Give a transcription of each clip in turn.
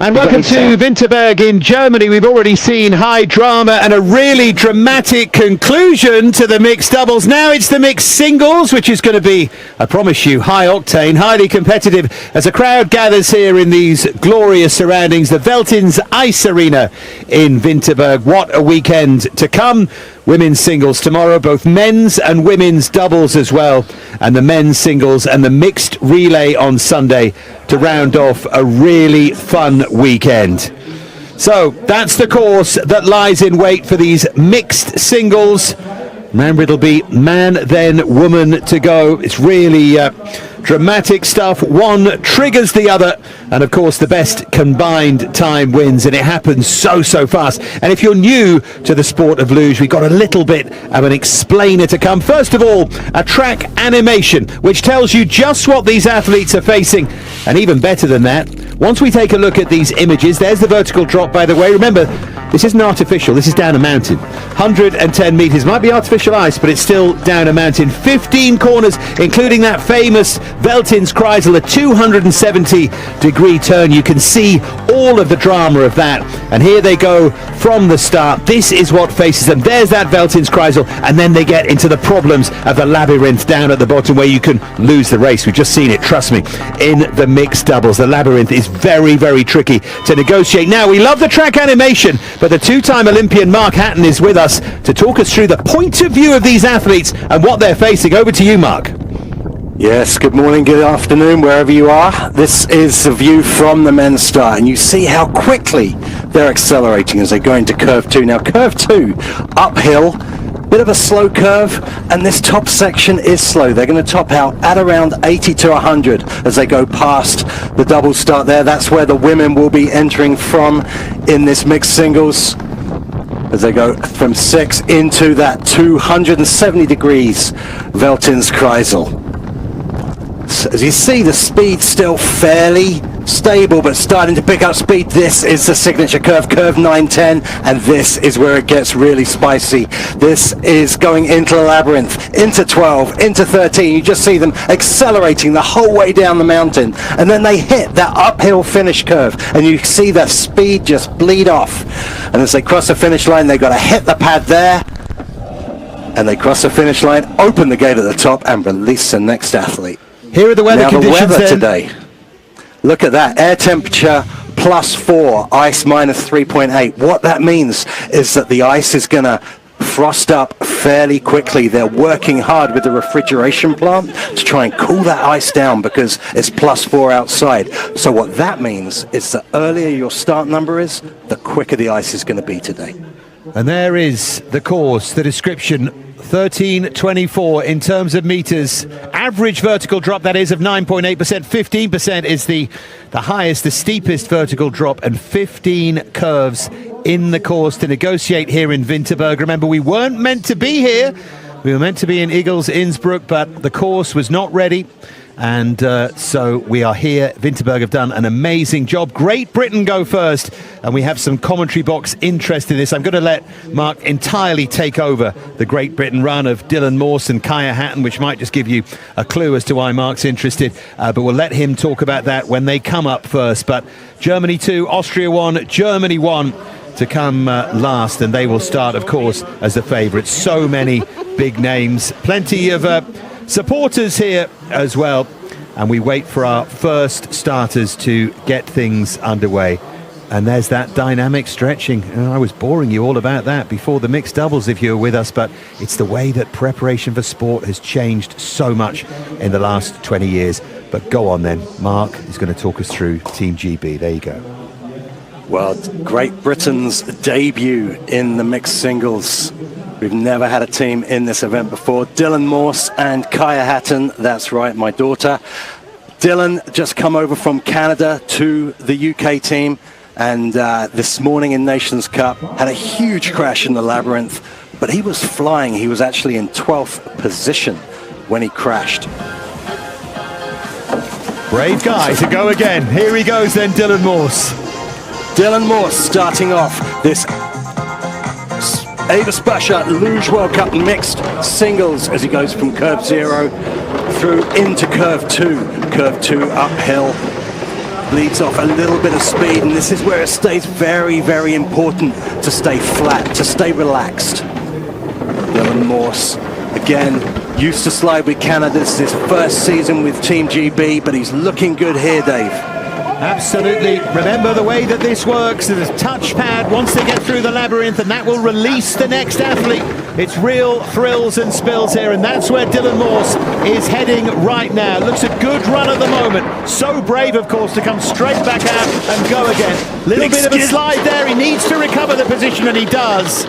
And welcome to Wintenberg in Germany. We've already seen high drama and a really dramatic conclusion to the mixed doubles. Now it's the mixed singles, which is going to be, I promise you, high octane, highly competitive as a crowd gathers here in these glorious surroundings. The Veltins Ice Arena in Wintenberg. What a weekend to come. Women's singles tomorrow, both men's and women's doubles as well, and the men's singles and the mixed relay on Sunday to round off a really fun weekend. So that's the course that lies in wait for these mixed singles. Remember, it'll be man then woman to go. It's really dramatic stuff. One triggers the other, and of course the best combined time wins, and it happens so fast. And if you're new to the sport of luge, we've got a little bit of an explainer to come. First of all, a track animation which tells you just what these athletes are facing, and even better than that, once we take a look at these images, there's the vertical drop, by the way. Remember, this isn't artificial, this is down a mountain. 110 meters, might be artificial ice, but it's still down a mountain. 15 corners, including that famous Veltins Kreisel, a 270-degree turn. You can see all of the drama of that. And here they go from the start. This is what faces them. There's that Veltins Kreisel, and then they get into the problems of the labyrinth down at the bottom where you can lose the race. We've just seen it, trust me, in the mixed doubles. The labyrinth is very tricky to negotiate. Now, we love the track animation, but the two-time Olympian Mark Hatton is with us to talk us through the point of view of these athletes and what they're facing. Over to you, Mark. Yes, good morning, good afternoon, wherever you are. This is a view from the men's start, and you see how quickly they're accelerating as they go into curve 2. Now, curve 2, uphill, bit of a slow curve, and this top section is slow. They're going to top out at around 80 to 100 as they go past the double start there. That's where the women will be entering from in this mixed singles, as they go from 6 into that 270 degrees Veltins Kreisel. So as you see, the speed's still fairly stable, but starting to pick up speed. This is the signature curve, curve 910, and this is where it gets really spicy. This is going into the labyrinth, into 12, into 13. You just see them accelerating the whole way down the mountain, and then they hit that uphill finish curve, and you see the speed just bleed off. And as they cross the finish line, they've got to hit the pad there, and they cross the finish line, open the gate at the top, and release the next athlete. Here are the weather conditions the weather then. Today. Look at that, air temperature +4, ice -3.8. What that means is that the ice is going to frost up fairly quickly. They're working hard with the refrigeration plant to try and cool that ice down because it's +4 outside. So what that means is the earlier your start number is, the quicker the ice is going to be today. And there is the course, the description. 13.24 in terms of meters. Average vertical drop, that is, of 9.8%. 15% is the highest, the steepest vertical drop, and 15 curves in the course to negotiate here in Wintenberg. Remember, we weren't meant to be here. We were meant to be in Igels, Innsbruck, but the course was not ready. And so we are here. Wintenberg have done an amazing job. Great Britain go first, and we have some commentary box interest in this. I'm going to let Mark entirely take over the Great Britain run of Dylan Morse and Kaya Hatton, which might just give you a clue as to why Mark's interested. But we'll let him talk about that when they come up first. But Germany 2, Austria 1, Germany 1 to come last, and they will start, of course, as the favourites. So many big names, plenty of supporters here as well, and we wait for our first starters to get things underway. And there's that dynamic stretching. I was boring you all about that before the mixed doubles if you were with us, but it's the way that preparation for sport has changed so much in the last 20 years. But go on then, Mark is going to talk us through Team GB. There you go. Well, Great Britain's debut in the mixed singles. We've never had a team in this event before. Dylan Morse and Kaya Hatton, that's right, my daughter. Dylan just come over from Canada to the UK team, and this morning in Nations Cup had a huge crash in the labyrinth, but he was flying. He was actually in 12th position when he crashed. Brave guy to go again. Here he goes then, Dylan Morse. Dylan Morse starting off this Avis Basha Luge World Cup mixed singles as he goes from curve 0 through into curve 2. Curve 2 uphill. bleeds off a little bit of speed, and this is where it stays very, very important to stay flat, to stay relaxed. Dylan Morse, again, used to slide with Canada. This is his first season with Team GB, but he's looking good here, Dave. Absolutely. Remember the way that this works. There's a touchpad once they get through the labyrinth, and that will release the next athlete. It's real thrills and spills here, and that's where Dylan Morse is heading right now. Looks a good run at the moment. So brave, of course, to come straight back out and go again. Little bit of a slide there. He needs to recover the position, and he does.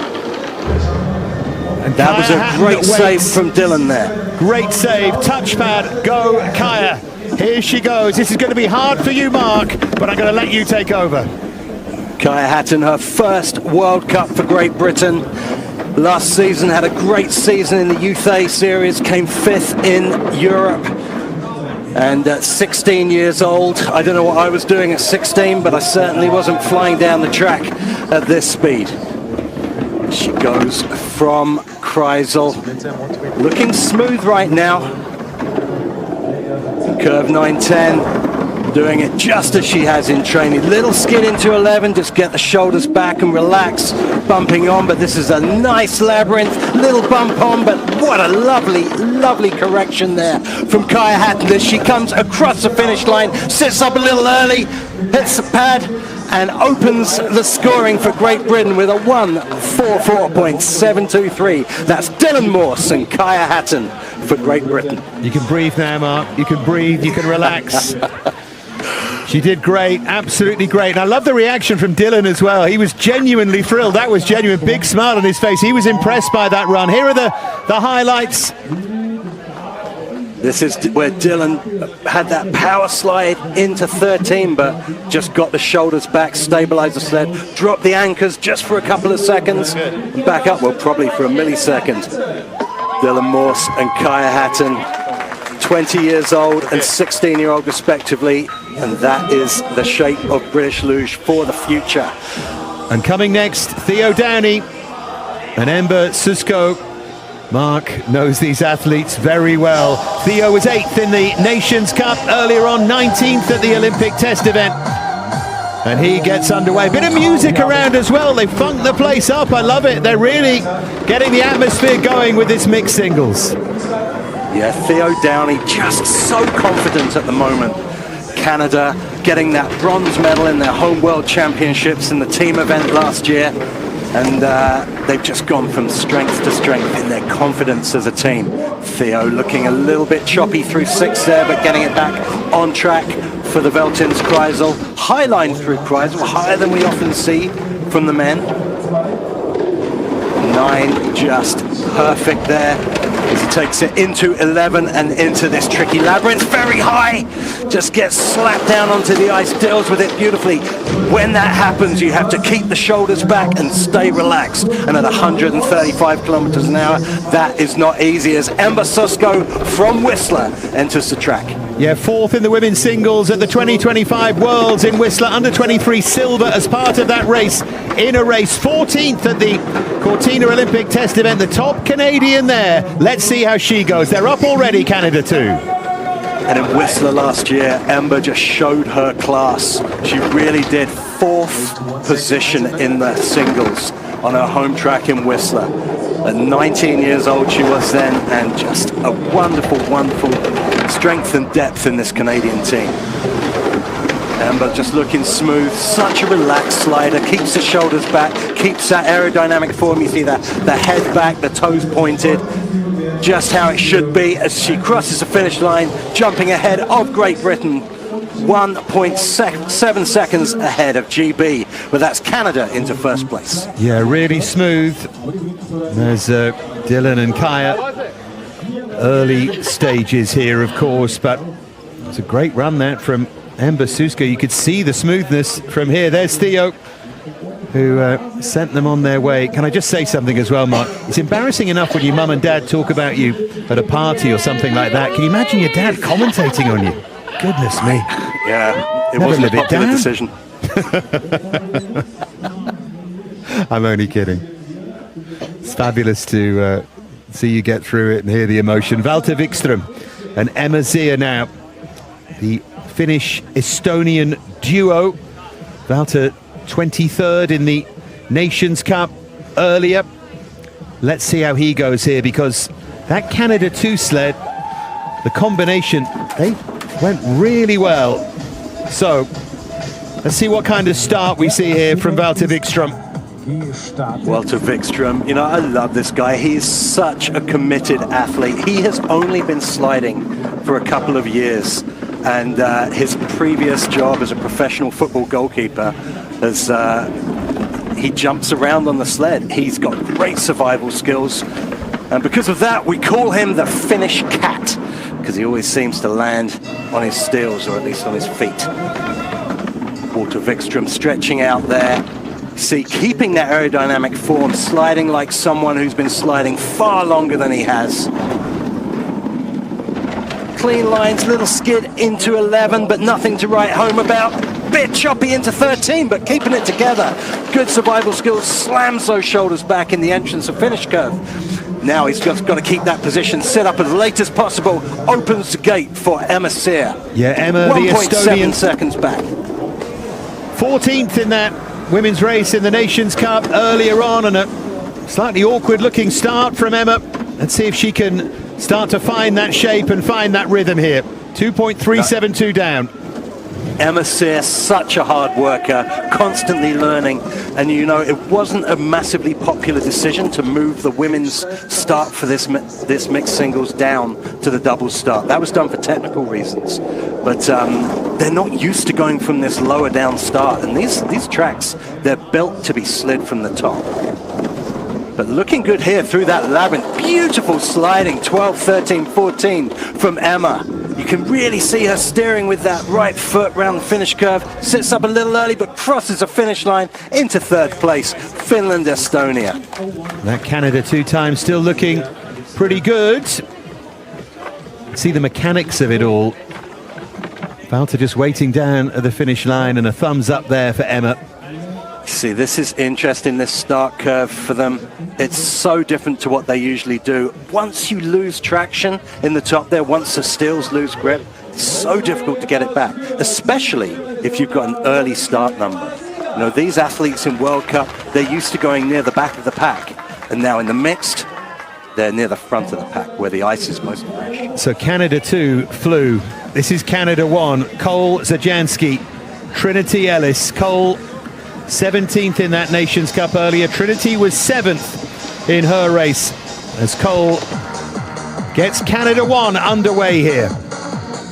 And that was a great save from Dylan there. Great save. Touchpad. Go, Kaya. Here she goes. This is going to be hard for you, Mark, but I'm going to let you take over. Kaya Hatton, her first World Cup for Great Britain. Last season had a great season in the Youth A series, came 5th in Europe. And at 16 years old, I don't know what I was doing at 16, but I certainly wasn't flying down the track at this speed. She goes from Kreisel, looking smooth right now. Curve 910, doing it just as she has in training. Little skid into 11, just get the shoulders back and relax, bumping on, but this is a nice labyrinth, little bump on, but what a lovely, lovely correction there from Kaya Hatton as she comes across the finish line, sits up a little early, hits the pad, and opens the scoring for Great Britain with a 1:44.723. That's Dylan Morse and Kaya Hatton for Great Britain. You can breathe now, Mark. You can breathe, you can relax. She did great, absolutely great. And I love the reaction from Dylan as well. He was genuinely thrilled. That was genuine, big smile on his face. He was impressed by that run. Here are the highlights. This is where Dylan had that power slide into 13, but just got the shoulders back, stabilized the sled, dropped the anchors just for a couple of seconds, and back up, well, probably for a millisecond. Dylan Morse and Kaya Hatton, 20 years old and 16-year-old respectively, and that is the shape of British luge for the future. And coming next, Theo Downey and Ember Susko. Mark knows these athletes very well. Theo was 8th in the Nations Cup earlier on, 19th at the Olympic test event. And he gets underway. A bit of music around as well. They funked the place up. I love it. They're really getting the atmosphere going with this mixed singles. Yeah, Theo Downey just so confident at the moment. Canada getting that bronze medal in their home world championships in the team event last year. And they've just gone from strength to strength in their confidence as a team. Theo looking a little bit choppy through 6 there, but getting it back on track for the Veltins Kreisel. High line through Kreisel, higher than we often see from the men. 9 just perfect there as he takes it into 11 and into this tricky labyrinth. Very high, just gets slapped down onto the ice, deals with it beautifully. When that happens, you have to keep the shoulders back and stay relaxed. And at 135 kilometers an hour, that is not easy as Ember Susko from Whistler enters the track. Yeah, 4th in the women's singles at the 2025 Worlds in Whistler, under 23 silver as part of that race in a race. 14th at the Cortina Olympic test event, the top Canadian there. Let's see how she goes. They're up already, Canada too. And in Whistler last year, Ember just showed her class. She really did. 4th position in the singles on her home track in Whistler. At 19 years old she was then, and just a wonderful, wonderful strength and depth in this Canadian team. Ember just looking smooth, such a relaxed slider, keeps the shoulders back, keeps that aerodynamic form. You see the head back, the toes pointed, just how it should be as she crosses the finish line, jumping ahead of Great Britain, 1.7 seconds ahead of GB, but that's Canada into first place. Yeah, really smooth. There's Dylan and Kaya. Early stages here, of course, but it's a great run that from Ember Susko. You could see the smoothness from here. There's Theo, who sent them on their way. Can I just say something as well, Mark? It's embarrassing enough when your mum and dad talk about you at a party or something like that. Can you imagine your dad commentating on you? Goodness me. Yeah, it Never wasn't a live it popular down. decision. I'm only kidding. It's fabulous to see you get through it and hear the emotion. Walter Wikström and Emma Zier now, the Finnish-Estonian duo. Valter 23rd in the Nations Cup earlier. Let's see how he goes here, because that Canada 2 sled, the combination, they went really well. So let's see what kind of start we see here from Valter Wikström. Walter Wikström, you know, I love this guy. He's such a committed athlete. He has only been sliding for a couple of years, and his previous job as a professional football goalkeeper has he jumps around on the sled. He's got great survival skills, and because of that we call him the Finnish cat, because he always seems to land on his steels, or at least on his feet. Walter Wikström stretching out there. See, keeping that aerodynamic form, sliding like someone who's been sliding far longer than he has. Clean lines, little skid into 11, but nothing to write home about. Bit choppy into 13, but keeping it together. Good survival skills, slams those shoulders back in the entrance of finish curve. Now he's just got to keep that position set up as late as possible. Opens the gate for Emma Sear. Yeah, Emma, the Estonian, 1.7 seconds back. 14th in that women's race in the Nations Cup earlier on, and a slightly awkward looking start from Emma. Let's see if she can start to find that shape and find that rhythm here. 2.372 down. Emma Sear, such a hard worker, constantly learning, and you know, it wasn't a massively popular decision to move the women's start for this mixed singles down to the doubles start. That was done for technical reasons, but they're not used to going from this lower down start, and these tracks, they're built to be slid from the top. But looking good here through that labyrinth. Beautiful sliding, 12, 13, 14 from Emma. You can really see her steering with that right foot round the finish curve. Sits up a little early, but crosses the finish line into third place. Finland, Estonia. That Canada 2 time still looking pretty good. See the mechanics of it all. Valter just waiting down at the finish line, and a thumbs up there for Emma. See, this is interesting, this start curve for them. It's so different to what they usually do. Once you lose traction in the top there, once the steels lose grip, it's so difficult to get it back, especially if you've got an early start number. You know, these athletes in World Cup, they're used to going near the back of the pack, and now in the mixed, they're near the front of the pack where the ice is most fresh. So Canada 2 flew. This is Canada 1. Cole Zajanski, Trinity Ellis. Cole 17th in that Nations Cup earlier. Trinity was 7th in her race as Cole gets Canada 1 underway here.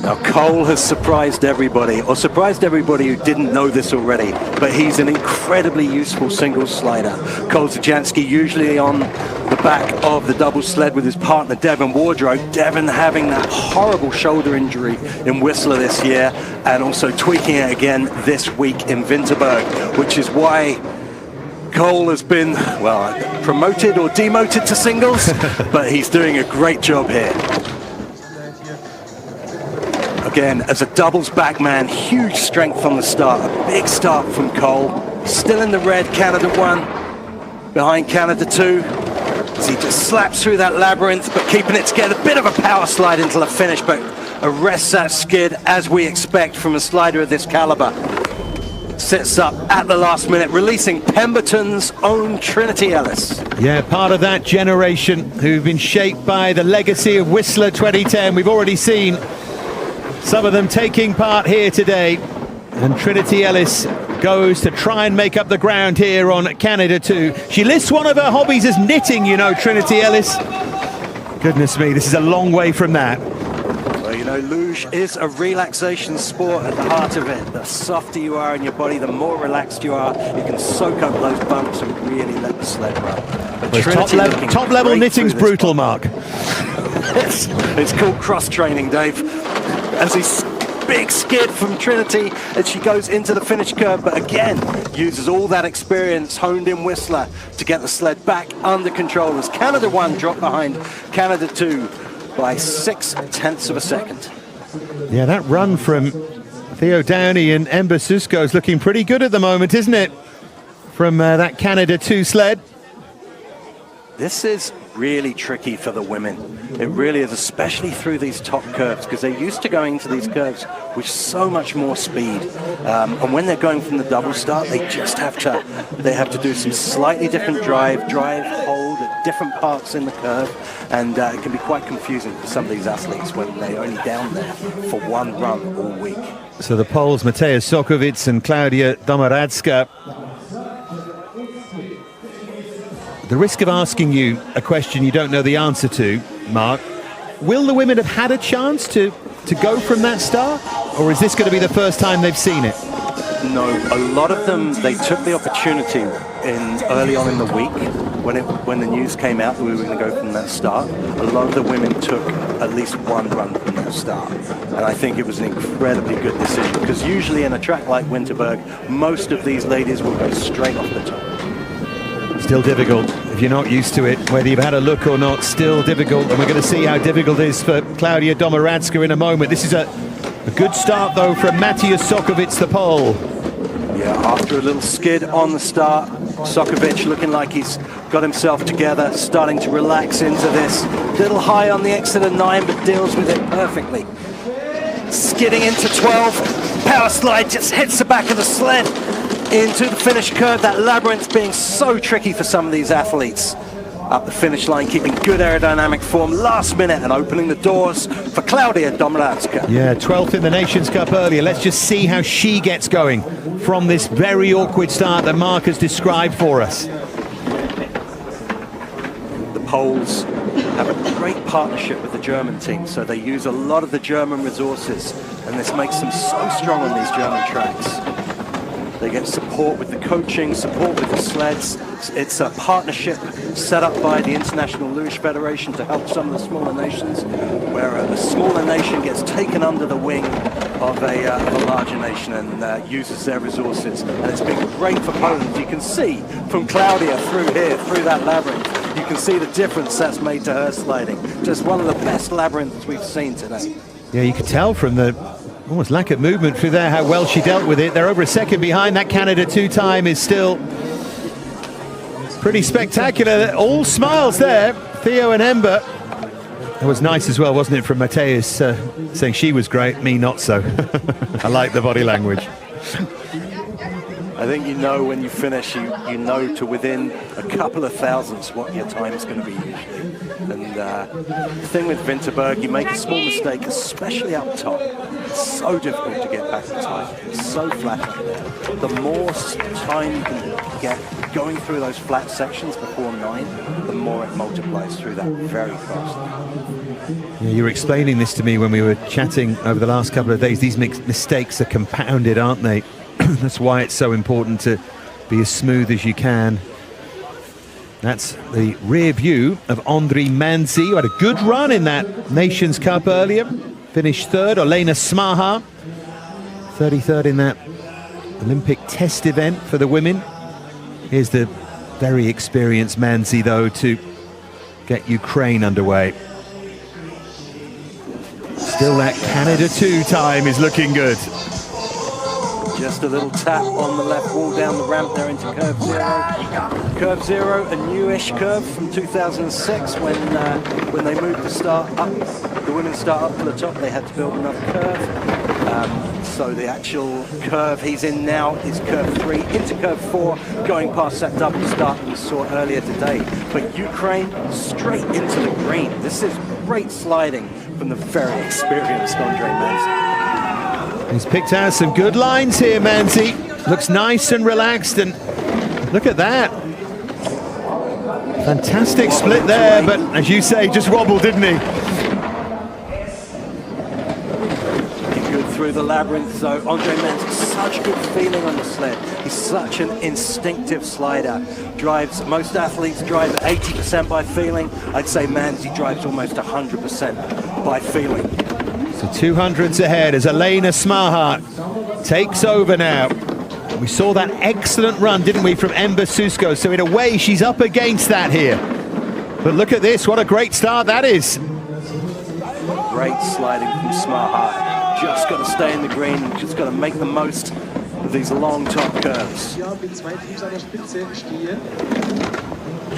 Now Cole has surprised everybody, or surprised everybody who didn't know this already, but he's an incredibly useful singles slider. Cole Zajanski usually on the back of the double sled with his partner Devon Wardrobe. Devon having that horrible shoulder injury in Whistler this year, and also tweaking it again this week in Wintenberg, which is why Cole has been, well, promoted or demoted to singles, but he's doing a great job here. Again, as a doubles backman, huge strength on the start. A big start from Cole. Still in the red, Canada 1. Behind Canada 2. As he just slaps through that labyrinth, but keeping it together. A bit of a power slide into the finish, but arrests that skid, as we expect from a slider of this caliber. Sits up at the last minute, releasing Pemberton's own Trinity Ellis. Yeah, part of that generation who've been shaped by the legacy of Whistler 2010. We've already seen some of them taking part here today, and Trinity Ellis goes to try and make up the ground here on Canada 2. She lists one of her hobbies as knitting, you know, Trinity Ellis. Goodness me, this is a long way from that. Well, you know, luge is a relaxation sport at the heart of it. The softer you are in your body, the more relaxed you are. You can soak up those bumps and really let the sled run. But Well, top level knitting's brutal, Mark. It's called cross-training, Dave. As this big skid from Trinity as she goes into the finish curve, but again, uses all that experience honed in Whistler to get the sled back under control as Canada 1 dropped behind Canada 2 by 0.6 of a second. Yeah, that run from Theo Downey and Ember Susko is looking pretty good at the moment, isn't it? From that Canada 2 sled. This is really tricky for the women. It really is, especially through these top curves, because they're used to going into these curves with so much more speed. And when they're going from the double start, they have to do some slightly different drive, hold at different parts in the curve, and it can be quite confusing for some of these athletes when they're only down there for one run all week. So the Poles, Mateusz Sokowiec and Klaudia Domoradska. The risk of asking you a question you don't know the answer to, Mark, will the women have had a chance to go from that start? Or is this going to be the first time they've seen it? No, a lot of them, they took the opportunity early on in the week when the news came out that we were going to go from that start. A lot of the women took at least one run from that start. And I think it was an incredibly good decision, because usually in a track like Wintenberg, most of these ladies will go straight off the top. Still difficult if you're not used to it, whether you've had a look or not. Still difficult, and we're going to see how difficult it is for Klaudia Domoradska in a moment. This is a good start though from Mateusz Sokowiec, the Pole. Yeah, after a little skid on the start, Sokowiec looking like he's got himself together, starting to relax into this. Little high on the exit of 9, but deals with it perfectly. Skidding into 12, power slide just hits the back of the sled into the finish curve. That labyrinth being so tricky for some of these athletes. Up the finish line, keeping good aerodynamic form last minute and opening the doors for Klaudia Domoradska. Yeah, 12th in the Nations Cup earlier. Let's just see how she gets going from this very awkward start that Mark has described for us. The Poles have a great partnership with the German team, so they use a lot of the German resources, and this makes them so strong on these German tracks. They get support with the coaching, support with the sleds. It's a partnership set up by the International Luge Federation to help some of the smaller nations, where a smaller nation gets taken under the wing of a larger nation and uses their resources. And it's been great for Poland. You can see from Klaudia through here, through that labyrinth, you can see the difference that's made to her sliding. Just one of the best labyrinths we've seen today. Yeah, you could tell from the almost lack of movement through there how well she dealt with it. They're over a second behind. That Canada 2 time is still pretty spectacular. All smiles there, Theo and Ember. It was nice as well, wasn't it, from Mateusz saying she was great, me not so. I like the body language. I think you know when you finish, you know to within a couple of thousandths what your time is going to be usually. And the thing with Wintenberg, you make a small mistake, especially up top. It's so difficult to get back in time. It's so flat up there. The more time you can get going through those flat sections before 9, the more it multiplies through that very fast. Yeah, you were explaining this to me when we were chatting over the last couple of days. These mistakes are compounded, aren't they? That's why it's so important to be as smooth as you can. That's the rear view of Ondrej Manzi, who had a good run in that Nations Cup earlier. Finished third. Olena Smaha, 33rd in that Olympic test event for the women. Here's the very experienced Manzi, though, to get Ukraine underway. Still, that Canada 2 time is looking good. Just a little tap on the left wall down the ramp there into curve 0. Curve 0, a newish curve from 2006 when they moved the start up, the women's start up to the top. They had to build another curve. So the actual curve he's in now is curve 3 into curve 4, going past that double start that we saw earlier today. But Ukraine straight into the green. This is great sliding from the very experienced Ondrej Manzi. He's picked out some good lines here, Manzi. Looks nice and relaxed, and look at that. Fantastic split there, but as you say, just wobbled, didn't he? Good through the labyrinth, so Ondrej Manzi, such good feeling on the sled. He's such an instinctive slider. Drives, most athletes drive 80% by feeling. I'd say Manzi drives almost 100% by feeling. So 200s ahead as Olena Smaha takes over now. We saw that excellent run, didn't we, from Ember Susko? So in a way, she's up against that here. But look at this, what a great start that is. Great sliding from Smaha. Just got to stay in the green, just got to make the most of these long top curves.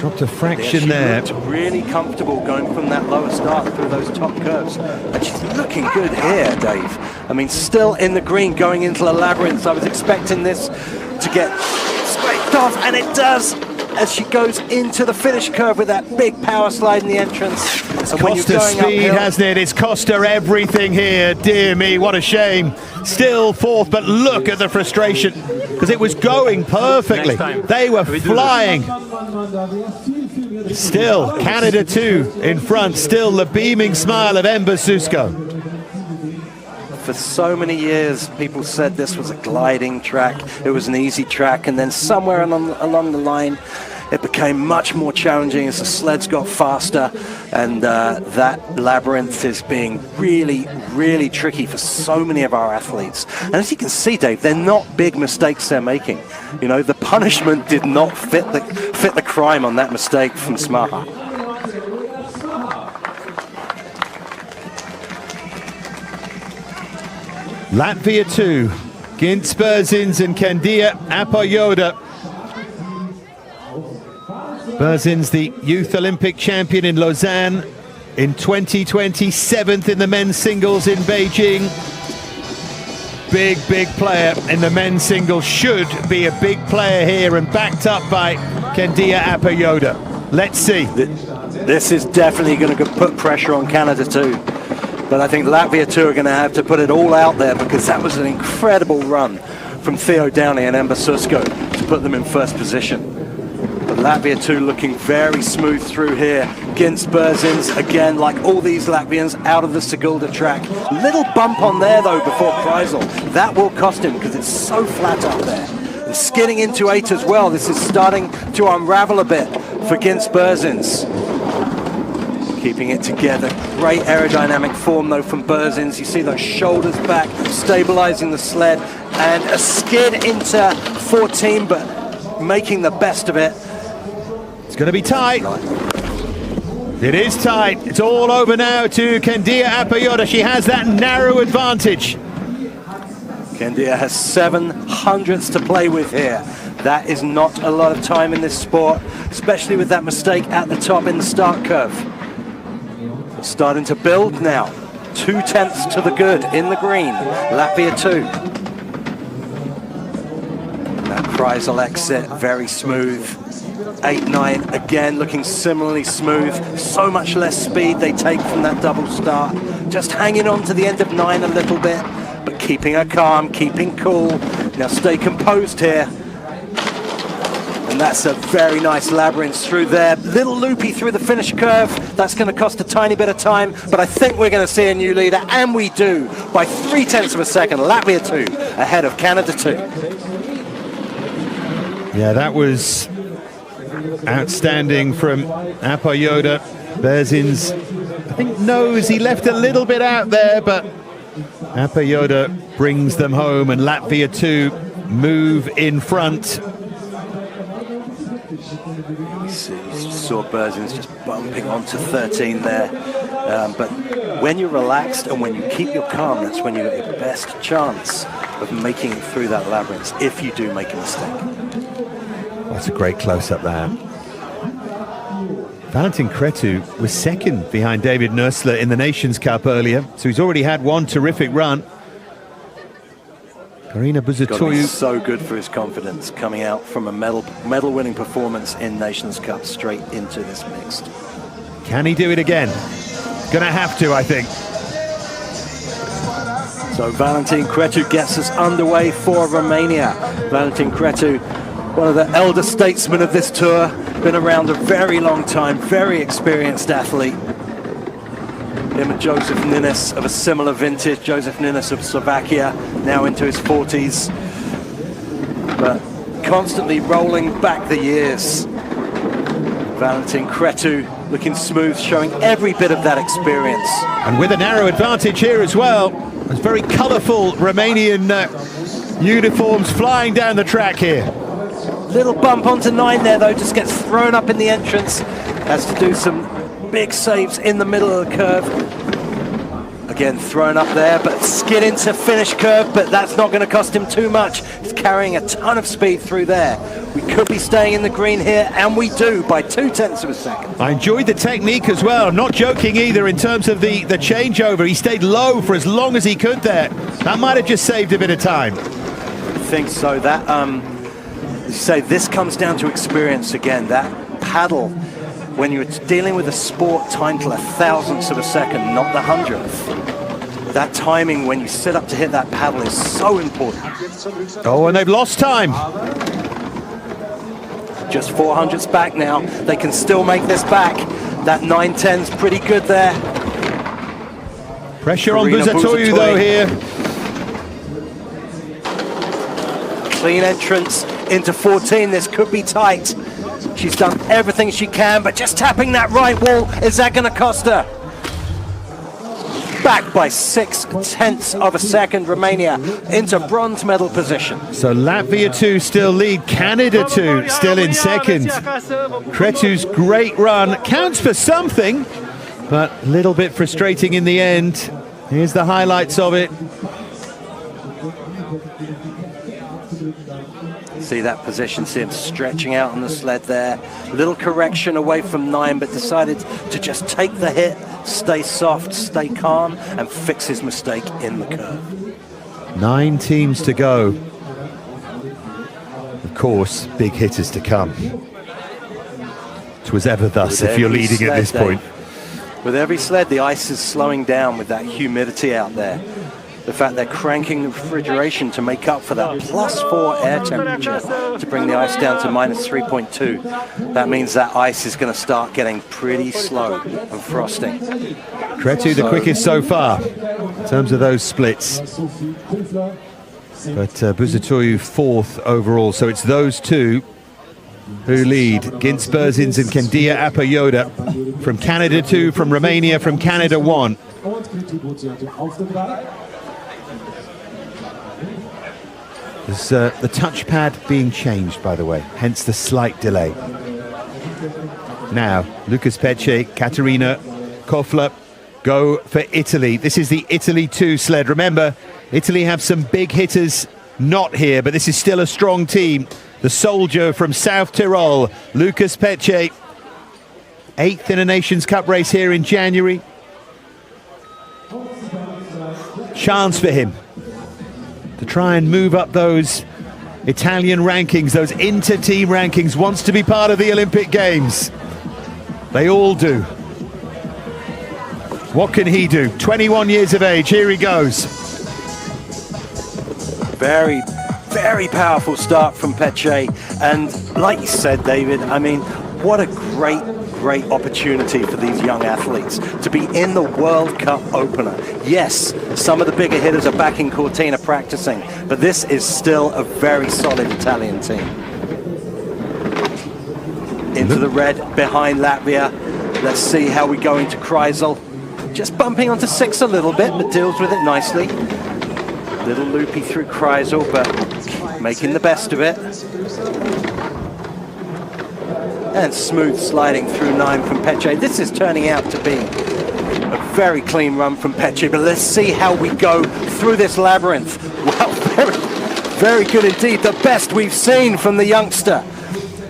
Dropped a fraction She there. looked really comfortable going from that lower start through those top curves. And she's looking good here, Dave. I mean, still in the green going into the labyrinth. I was expecting this to get scraped off, and it does, as she goes into the finish curve with that big power slide in the entrance. It's cost her speed, hasn't it? It's cost her everything here. Dear me, what a shame. Still fourth, but look at the frustration, because it was going perfectly. They were flying. Still, Canada 2 in front. Still the beaming smile of Ember Susko. For so many years, people said this was a gliding track. It was an easy track, and then somewhere along the line, it became much more challenging as the sleds got faster, and that labyrinth is being really, really tricky for so many of our athletes. And as you can see, Dave, they're not big mistakes they're making. You know, the punishment did not fit the crime on that mistake from Smaha. Latvia 2, Gintz Berzins and Candia Apoyoda. Berzins, the Youth Olympic champion in Lausanne in 2020, 7th in the men's singles in Beijing. Big player in the men's singles, should be a big player here, and backed up by Candia Apoyoda. Let's see. This is definitely going to put pressure on Canada too. But I think Latvia 2 are going to have to put it all out there, because that was an incredible run from Theo Downey and Ember Susko to put them in first position. But Latvia 2 looking very smooth through here. Gintz Berzins, again, like all these Latvians, out of the Sigulda track. Little bump on there, though, before Kreisel. That will cost him, because it's so flat up there. And skidding into 8 as well. This is starting to unravel a bit for Gintz Berzins. Keeping it together. Great aerodynamic form, though, from Berzins. You see those shoulders back, stabilizing the sled, and a skid into 14, but making the best of it. It's going to be tight. It is tight. It's all over now to Candia Apoyoda. She has that narrow advantage. Candia has 700ths to play with here. That is not a lot of time in this sport, especially with that mistake at the top in the start curve. Starting to build now. 2/10 to the good in the green. Latvia 2. That Kreisel exit, very smooth. 8-9, again looking similarly smooth. So much less speed they take from that double start. Just hanging on to the end of 9 a little bit, but keeping her calm, keeping cool. Now stay composed here. And that's a very nice labyrinth through there. Little loopy through the finish curve. That's going to cost a tiny bit of time, but I think we're going to see a new leader, and we do, by 0.3 of a second. Latvia 2 ahead of Canada 2. Yeah, that was outstanding from Apoyoda. Berzins, I think, knows he left a little bit out there, but Apoyoda brings them home, and Latvia 2 move in front. You saw Berzins just bumping onto 13 there. But when you're relaxed and when you keep your calm, that's when you get your best chance of making it through that labyrinth, if you do make a mistake. That's a great close-up there. Valentin Cretu was second behind David Nursler in the Nations Cup earlier, so he's already had one terrific run. Karina Buzatoyu. So good for his confidence, coming out from a medal-winning performance in Nations Cup straight into this mixed. Can he do it again? Gonna have to, I think. So Valentin Cretu gets us underway for Romania. Valentin Cretu, one of the elder statesmen of this tour, been around a very long time, very experienced athlete. Him and Joseph Ninnis of a similar vintage. Joseph Ninnis of Slovakia, now into his 40s. But constantly rolling back the years. Valentin Cretu looking smooth, showing every bit of that experience. And with a narrow advantage here as well. There's very colourful Romanian uniforms flying down the track here. Little bump onto 9 there, though, just gets thrown up in the entrance. Has to do some big saves in the middle of the curve. Again, thrown up there, but skid into finish curve, but that's not going to cost him too much. He's carrying a ton of speed through there. We could be staying in the green here, and we do by 0.2 of a second. I enjoyed the technique as well. I'm not joking either in terms of the changeover. He stayed low for as long as he could there. That might have just saved a bit of time. I think so. That, as you say, this comes down to experience again. That paddle, when you're dealing with a sport timed to 1,000th of a second, not the 100th. That timing when you sit up to hit that paddle is so important. Oh, and they've lost time. Just 400ths back now. They can still make this back. That 9.10's pretty good there. Pressure on Buzatoyu though here. Clean entrance into 14. This could be tight. She's done everything she can, but just tapping that right wall, is that going to cost her? Back by 0.6 of a second, Romania into bronze medal position. So Latvia 2 still lead, Canada 2 still in second. Cretu's great run counts for something, but a little bit frustrating in the end. Here's the highlights of it. See that position, see him stretching out on the sled there. Little correction away from 9, but decided to just take the hit, stay soft, stay calm, and fix his mistake in the curve. 9 teams to go. Of course, big hitters to come. 'Twas ever thus if you're leading at this point. With every sled, the ice is slowing down with that humidity out there. The fact they're cranking the refrigeration to make up for that +4 air temperature to bring the ice down to -3.2. That means that ice is going to start getting pretty slow and frosting. Cretu the quickest so far in terms of those splits. But Buzatoyu 4th overall, so it's those two who lead. Gints Berzins and Kendia Apayoda from Canada 2, from Romania, from Canada 1. There's the touchpad being changed, by the way, hence the slight delay. Now, Lucas Pecce, Katerina Kofler go for Italy. This is the Italy 2 sled. Remember, Italy have some big hitters not here, but this is still a strong team. The soldier from South Tyrol, Lucas Pecce, 8th in a Nations Cup race here in January. Chance for him to try and move up those Italian rankings, those inter-team rankings, wants to be part of the Olympic Games. They all do. What can he do? 21 years of age, here he goes. Very, very powerful start from Pecce. And like you said, David, I mean, what a great opportunity for these young athletes to be in the World Cup opener. Yes, some of the bigger hitters are back in Cortina practicing, but this is still a very solid Italian team. Into the red behind Latvia. Let's see how we go into Kreisel. Just bumping onto 6 a little bit, but deals with it nicely. Little loopy through Kreisel, but making the best of it. And smooth sliding through 9 from Pecce. This is turning out to be a very clean run from Pecce, but let's see how we go through this labyrinth. Well, very good indeed. The best we've seen from the youngster.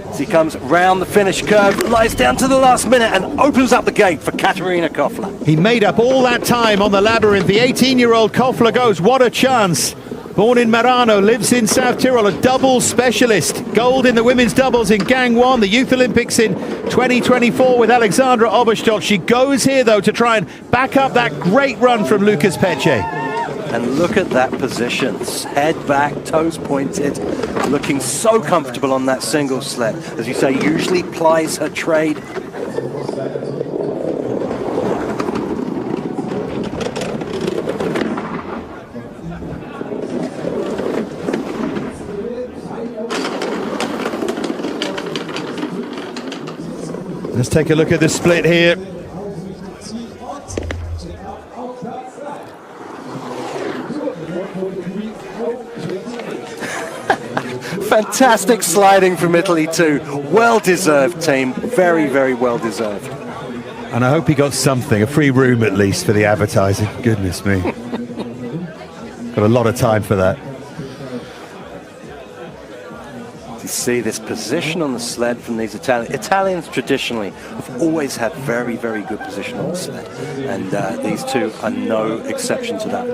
As he comes round the finish curve, lies down to the last minute and opens up the gate for Katerina Kofler. He made up all that time on the labyrinth. The 18-year-old Kofler goes, what a chance. Born in Marano, lives in South Tyrol, a double specialist. Gold in the women's doubles in Gang 1, the Youth Olympics in 2024 with Alexandra Oberstock. She goes here, though, to try and back up that great run from Lucas Pecce. And look at that position. Head back, toes pointed, looking so comfortable on that single sled. As you say, usually plies her trade. Let's take a look at the split here. Fantastic sliding from Italy too. Well-deserved team. Very, very well-deserved. And I hope he got something, a free room at least for the advertising. Goodness me. Got a lot of time for that. You see this position on the sled from these Italians traditionally have always had very, very good position on the sled, and these two are no exception to that.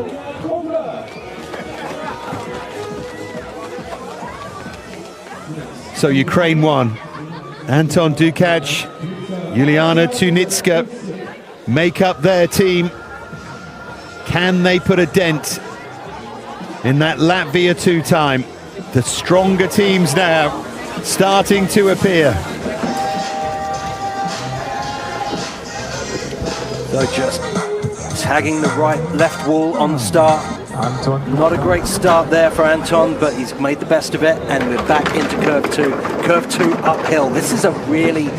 So Ukraine won. Anton Dukac, Juliana Tunitska make up their team. Can they put a dent in that Latvia 2 time? The stronger teams now starting to appear. So just tagging the left wall on the start. Not a great start there for Anton, but he's made the best of it, and we're back into curve 2. Curve 2 uphill. This is a really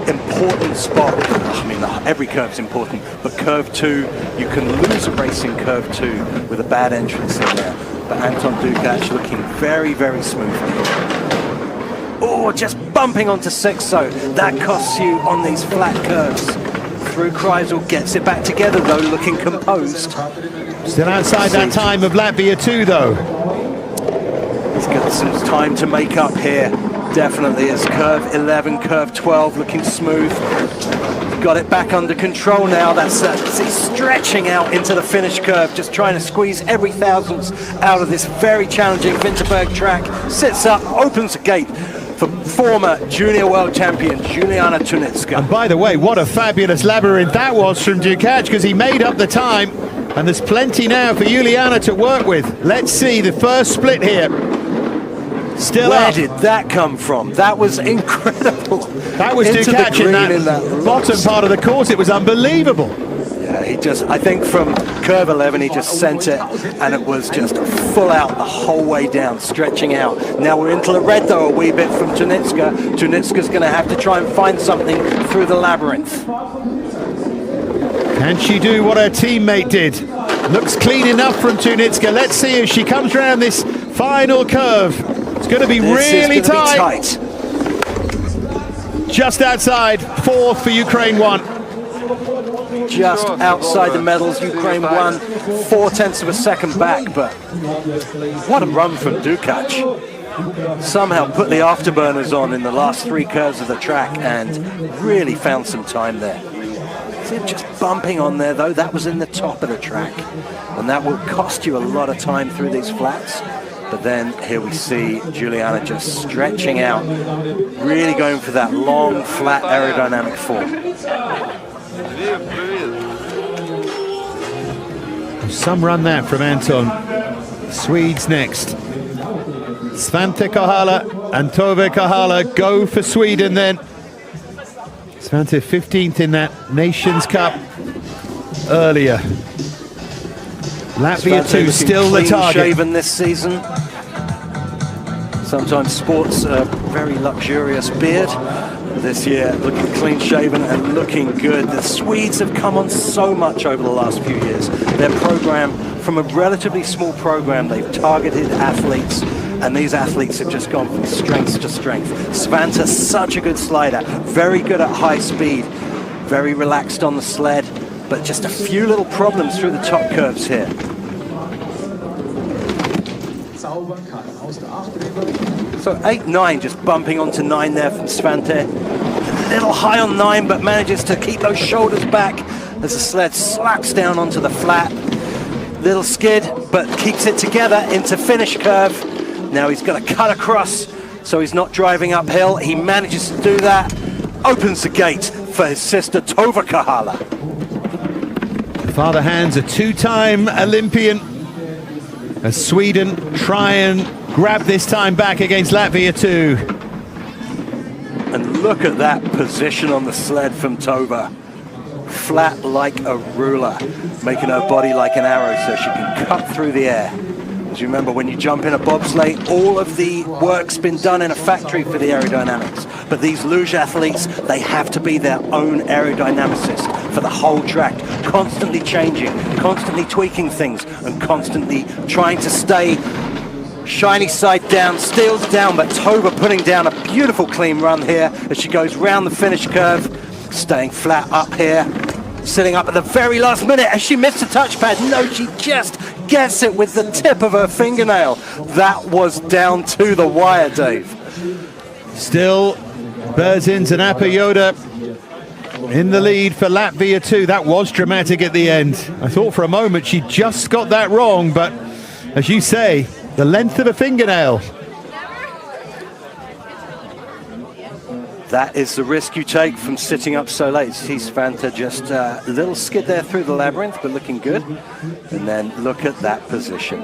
important spot. I mean, every curve's important, but curve 2, you can lose a race in curve 2 with a bad entrance in there. But Anton Dukac looking very, very smooth. Oh, just bumping onto 6, so that costs you on these flat curves. Through Kreisel, gets it back together though, looking composed. Still outside that time of Latvia 2 though. He's got some time to make up here. Definitely as curve 11, curve 12 looking smooth. Got it back under control now. That's he's stretching out into the finish curve, just trying to squeeze every thousandth out of this very challenging Wintenberg track. Sits up, opens the gate for former junior world champion Juliana Tunitska. And by the way, what a fabulous labyrinth that was from Dukac, because he made up the time, and there's plenty now for Juliana to work with. Let's see the first split here. Still Where up. did that come from? That was incredible. That was Dukac in that bottom part of the course. It was unbelievable. Yeah, he just, I think from curve 11, he just sent it, and it was just full out the whole way down, stretching out. Now we're into the red, though, a wee bit from Tunitska. Tunitska's going to have to try and find something through the labyrinth. Can she do what her teammate did? Looks clean enough from Tunitska. Let's see if she comes around this final curve. It's going to be really tight. Just outside, 4th for Ukraine 1. Just outside the medals, Ukraine won 0.4 of a second back, but what a run from Dukac. Somehow put the afterburners on in the last 3 curves of the track and really found some time there. See him just bumping on there though, that was in the top of the track, and that will cost you a lot of time through these flats. But then here we see Juliana just stretching out, really going for that long, flat aerodynamic form. Some run there from Anton. Swedes next. Svante Kohala and Tove Kohala go for Sweden then. Svante 15th in that Nations Cup earlier. Latvia 2 still the target. Shaven this season. Sometimes sports a very luxurious beard. This year looking clean shaven and looking good. The Swedes have come on so much over the last few years. Their program, from a relatively small program, they've targeted athletes, and these athletes have just gone from strength to strength. Svante, such a good slider, very good at high speed, very relaxed on the sled, but just a few little problems through the top curves here. So 8-9, just bumping onto 9 there from Svante. A little high on 9, but manages to keep those shoulders back as the sled slaps down onto the flat. Little skid, but keeps it together into finish curve. Now he's got to cut across, so he's not driving uphill. He manages to do that. Opens the gate for his sister Tove Kohala. Father Hans, a 2-time Olympian, as Sweden try and grab this time back against Latvia 2. And look at that position on the sled from Tove. Flat like a ruler, making her body like an arrow so she can cut through the air. As you remember, when you jump in a bobsleigh, all of the work's been done in a factory for the aerodynamics. But these luge athletes, they have to be their own aerodynamicist for the whole track, constantly changing, constantly tweaking things, and constantly trying to stay shiny side down, steels down, but Tove putting down a beautiful clean run here as she goes round the finish curve. staying flat up here, sitting up at the very last minute, and she missed a touchpad. No, she just gets it with the tip of her fingernail. That was down to the wire, Dave. Still, Berzins and Apayoda in the lead for Latvia too. That was dramatic at the end. I thought for a moment she just got that wrong, but as you say, the length of a fingernail. That is the risk you take from sitting up so late. See Svante just a little skid there through the labyrinth, but looking good. And then look at that position.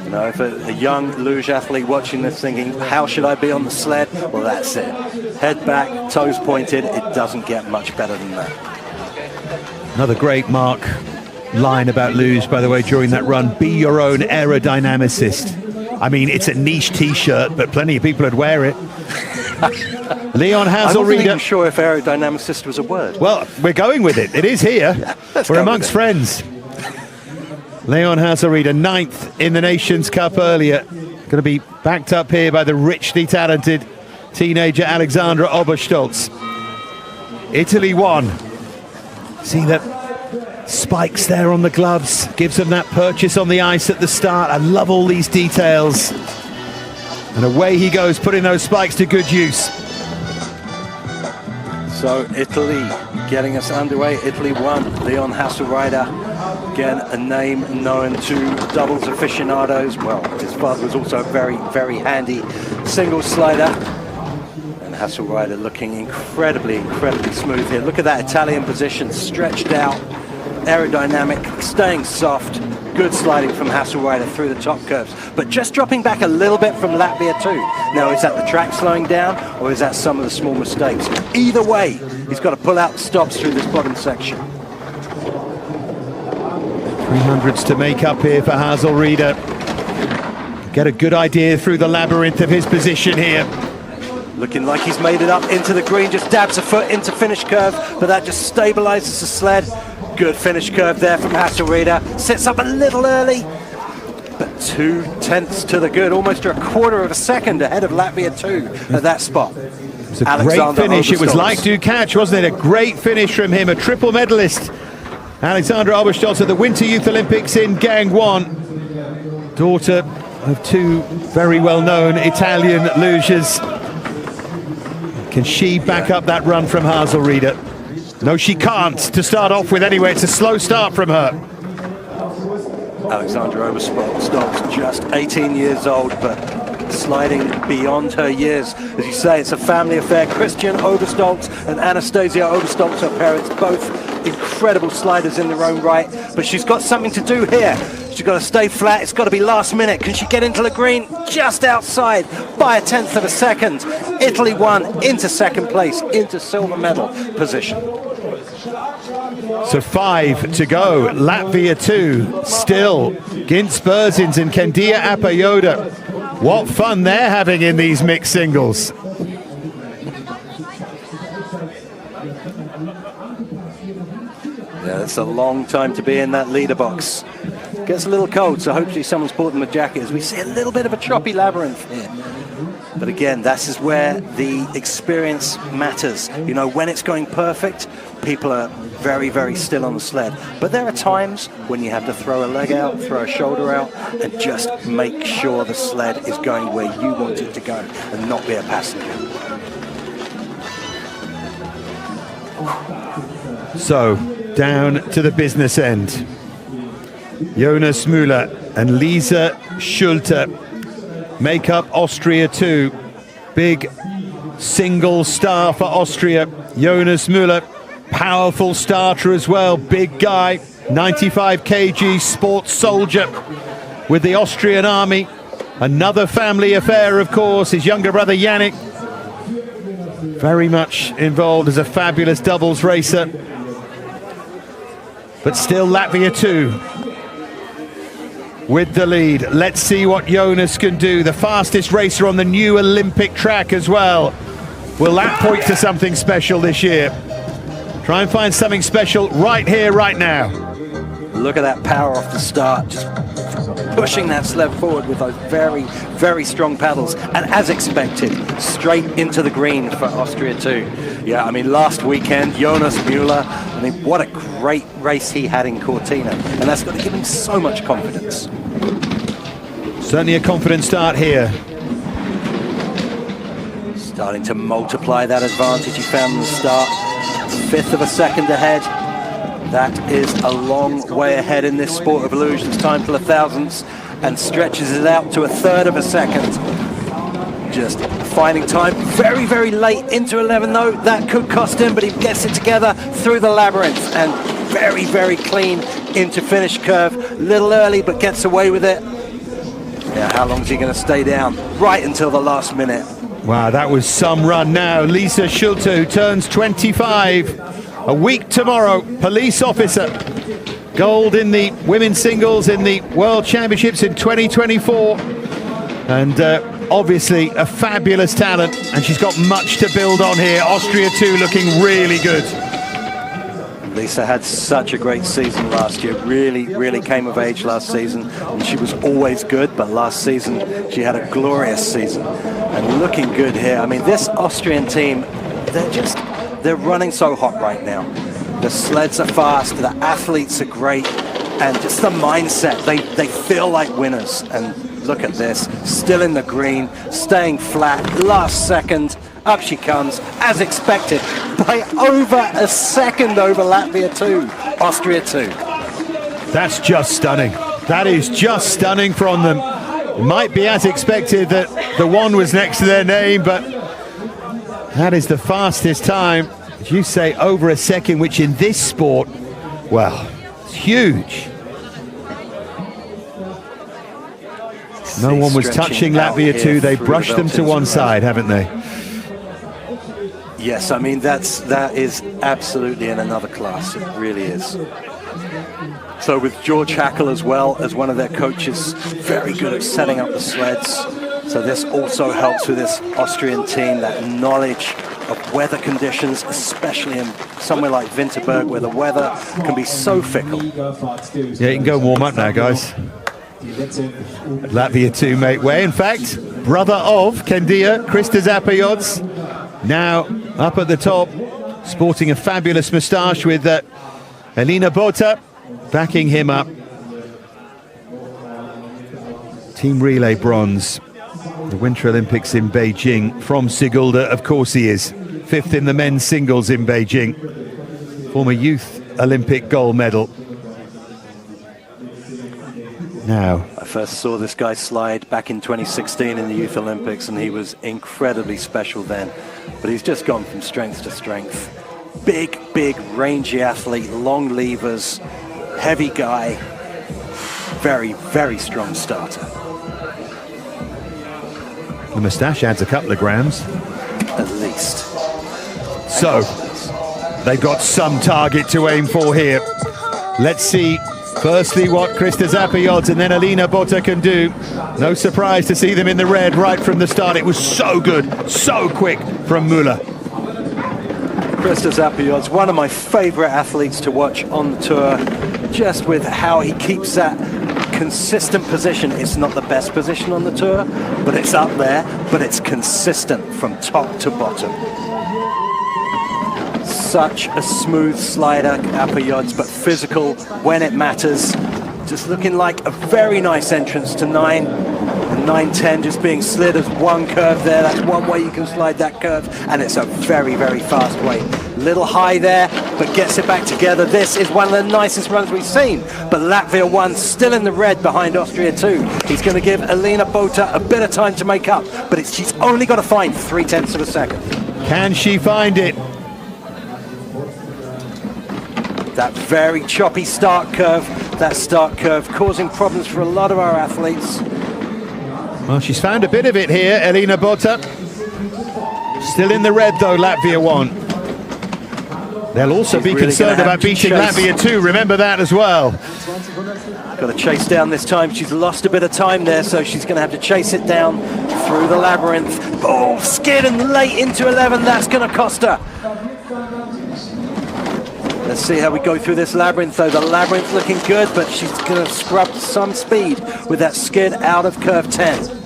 You know, if a young luge athlete watching this thinking, how should I be on the sled? Well, that's it. Head back, toes pointed. It doesn't get much better than that. Another great Mark line about luge, by the way, during that run. Be your own aerodynamicist. I mean, it's a niche T-shirt, but plenty of people would wear it. Leon Hazelrieder. I wasn't even sure if aerodynamicist was a word. Well, we're going with it. It is here. Yeah, we're amongst friends. Leon Hazelrieder, 9th in the Nations Cup earlier. Going to be backed up here by the richly talented teenager Alexandra Oberstolz. Italy won. See that spikes there on the gloves. Gives them that purchase on the ice at the start. I love all these details. And away he goes, putting those spikes to good use. So Italy getting us underway. Italy won. Leon Hazelrieder, again a name known to doubles aficionados. Well, his father was also a very, very handy single slider. And Hazelrieder looking incredibly, incredibly smooth here. Look at that Italian position, stretched out, aerodynamic, staying soft. Good sliding from Hazelrieder through the top curves, but just dropping back a little bit from Latvia too. Now, is that the track slowing down, or is that some of the small mistakes? Either way, he's got to pull out the stops through this bottom section. 300s to make up here for Hazelrieder. Get a good idea through the labyrinth of his position here. Looking like he's made it up into the green, just dabs a foot into finish curve, but that just stabilizes the sled. Good finish curve there from Hazelrieder. Sits up a little early, but 0.2 to the good, almost a quarter of a second ahead of Latvia too at that spot. It was a great finish. It was like do catch, wasn't it? A great finish from him, a triple medalist. Alexandra Oberstolz at the Winter Youth Olympics in Gangwon. Daughter of two very well-known Italian lugers. Can she back up that run from Hazelrieder? No, she can't, to start off with anyway. It's a slow start from her. Alexandra Oberstolz, just 18 years old, but sliding beyond her years. As you say, it's a family affair. Christian Oberstolz and Anastasia Oberstolz, her parents, both incredible sliders in their own right. But she's got something to do here. She's got to stay flat. It's got to be last minute. Can she get into the green? Just outside by 1/10 of a second. Italy won into second place, into silver medal position. So 5 to go. Latvia 2 still. Gintz Berzins and Kendia Apayoda. What fun they're having in these mixed singles. Yeah, it's a long time to be in that leader box. Gets a little cold, so hopefully someone's bought them a jacket as we see a little bit of a choppy labyrinth here. But again, this is where the experience matters. You know, when it's going perfect, people are very, very still on the sled. But there are times when you have to throw a leg out, throw a shoulder out, and just make sure the sled is going where you want it to go and not be a passenger. So, down to the business end. Jonas Müller and Lisa Schulte make up Austria 2. Big single star for Austria. Jonas Müller, powerful starter as well. Big guy, 95 kg sports soldier with the Austrian army. Another family affair, of course. His younger brother Yannick, very much involved as a fabulous doubles racer. But still Latvia 2 with the lead. Let's see what Jonas can do. The fastest racer on the new Olympic track as well. Will that point to something special this year? Try and find something special right here, right now. Look at that power off the start. Just pushing that sled forward with those very, very strong paddles. And as expected, straight into the green for Austria too. Yeah, I mean, last weekend, Jonas Müller, I mean, what a great race he had in Cortina. And that's got to give him so much confidence. Certainly a confident start here. Starting to multiply that advantage he found in the start. 1/5 of a second ahead. That is a long way ahead in this sport of luge. It's time for the thousandths and stretches it out to 1/3 of a second. Just finding time very, very late into 11 though. That could cost him, but he gets it together through the labyrinth and very, very clean into finish curve. A little early, but gets away with it. Yeah, how long is he going to stay down? Right until the last minute. Wow, that was some run now. Lisa Schulte, who turns 25 a week tomorrow, police officer. Gold in the women's singles in the World Championships in 2024. And obviously a fabulous talent, and she's got much to build on here. Austria too looking really good. Lisa had such a great season last year, really came of age last season, and she was always good, but last season she had a glorious season and looking good here. I mean, this Austrian team, they're running so hot right now. The sleds are fast, the athletes are great, and just the mindset, they feel like winners. And look at this, still in the green, staying flat, last second, up she comes, as expected, by over a second over Latvia 2, Austria 2. That's just stunning. That is just stunning from them. It might be as expected that the one was next to their name, but that is the fastest time. As you say, over a second, which in this sport, well, it's huge. No one was touching Latvia 2. They brushed them to one side, haven't they? Yes, I mean, that is absolutely in another class. It really is. So with George Hackle as well as one of their coaches, very good at setting up the sleds. So this also helps with this Austrian team, that knowledge of weather conditions, especially in somewhere like Wintenberg, where the weather can be so fickle. Yeah, you can go warm up now, guys. Latvia 2 make way. In fact, brother of Kendia, Krista Zapajots, now up at the top, sporting a fabulous moustache with Elina Bota backing him up. Team relay bronze, the Winter Olympics in Beijing from Sigulda, of course he is. 5th in the men's singles in Beijing. Former youth Olympic gold medal. Now, I first saw this guy slide back in 2016 in the Youth Olympics, and he was incredibly special then. But he's just gone from strength to strength. Big, rangy athlete, long levers, heavy guy, very, very strong starter. the moustache adds a couple of grams. At least. So, they've got some target to aim for here. Let's see, firstly, what Krista Zapajots and then Elina Bota can do. No surprise to see them in the red right from the start. It was so good, so quick from Müller. Krista Zapajots, one of my favorite athletes to watch on the tour, just with how he keeps that consistent position. It's not the best position on the tour, but it's up there, but it's consistent from top to bottom. Such a smooth slider, Zapajots, but physical when it matters. Just looking like a very nice entrance to 9. And 9-10 just being slid as one curve there. That's one way you can slide that curve, and it's a very, very fast way. Little high there, but gets it back together. This is one of the nicest runs we've seen. But Latvia 1 still in the red behind Austria 2. He's going to give Elina Bota a bit of time to make up, but she's only got to find 0.3 of a second. Can she find it? That very choppy start curve, causing problems for a lot of our athletes. Well, she's found a bit of it here, Elina Bota. Still in the red though, Latvia 1. They'll also be really concerned about beating Latvia 2, remember that as well. Got to chase down this time. She's lost a bit of time there, so she's going to have to chase it down through the labyrinth. Oh, skid and late into 11, that's going to cost her. Let's see how we go through this labyrinth, though. The labyrinth looking good, but she's going to scrub some speed with that skid out of curve 10.